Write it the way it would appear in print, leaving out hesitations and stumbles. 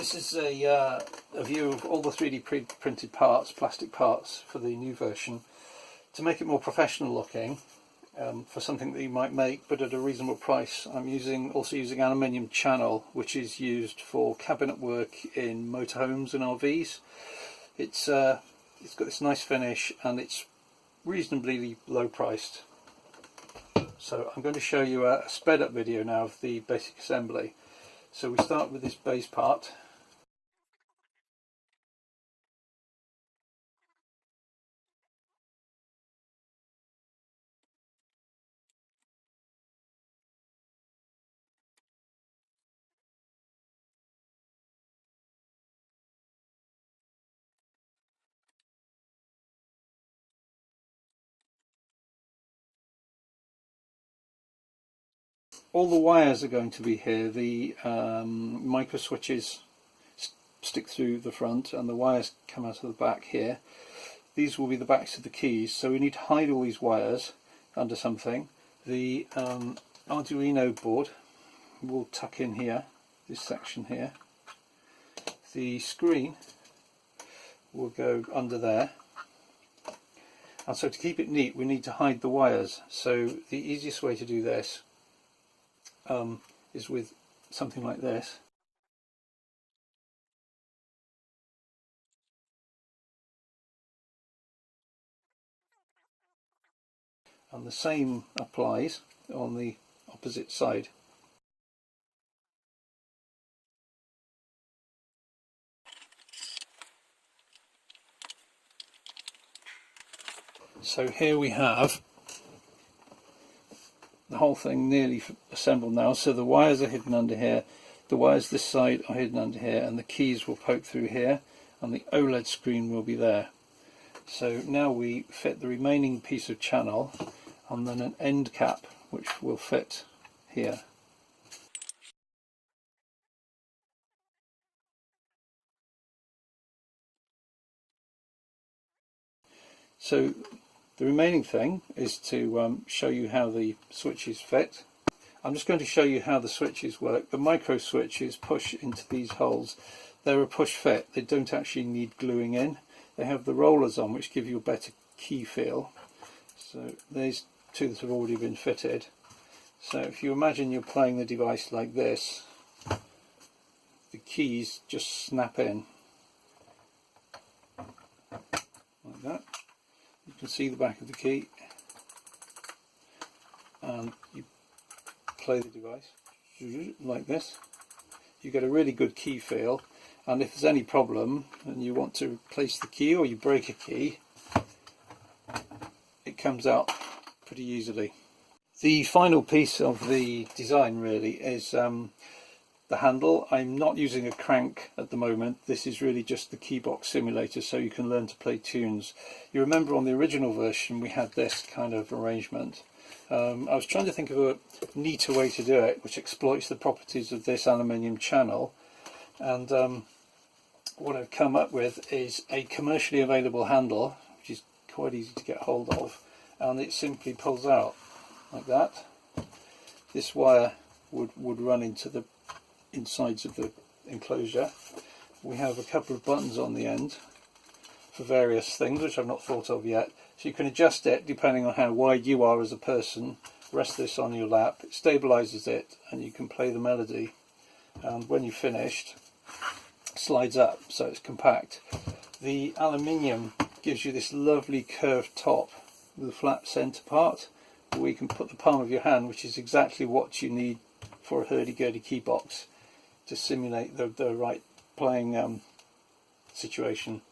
This is a view of all the 3D printed parts, plastic parts for the new version. To make it more professional looking, for something that you might make but at a reasonable price, I'm also using aluminium channel, which is used for cabinet work in motorhomes and RVs. It's got this nice finish and it's reasonably low priced. So I'm going to show you a sped up video now of the basic assembly. So we start with this base part. All the wires are going to be here. The micro switches stick through the front and the wires come out of the back here. These will be the backs of the keys, so we need to hide all these wires under something. The Arduino board will tuck in here, this section here. The screen will go under there. And so to keep it neat, we need to hide the wires. So the easiest way to do this is with something like this. And the same applies on the opposite side. So here we have the whole thing nearly assembled now. So the wires are hidden under here, the wires this side are hidden under here, and the keys will poke through here, and the OLED screen will be there. So now we fit the remaining piece of channel and then an end cap which will fit here. So the remaining thing is to show you how the switches fit. I'm just going to show you how the switches work. The micro switches push into these holes. They're a push fit. They don't actually need gluing in. They have the rollers on which give you a better key feel. So there's two that have already been fitted. So if you imagine you're playing the device like this, the keys just snap in like that. You can see the back of the key and you play the device like this. You get a really good key feel, and if there's any problem and you want to replace the key or you break a key, it comes out pretty easily. The final piece of the design really is the handle. I'm not using a crank at the moment. This is really just the keybox simulator so you can learn to play tunes. You remember on the original version we had this kind of arrangement. I was trying to think of a neater way to do it which exploits the properties of this aluminium channel, and what I've come up with is a commercially available handle which is quite easy to get hold of, and it simply pulls out like that. This wire would run into the insides of the enclosure. We have a couple of buttons on the end for various things which I've not thought of yet, so you can adjust it depending on how wide you are as a person. Rest this on your lap, it stabilizes it and you can play the melody, and when you've finished it slides up so it's compact. The aluminium gives you this lovely curved top with a flat centre part where you can put the palm of your hand, which is exactly what you need for a hurdy-gurdy key box to simulate the right playing situation.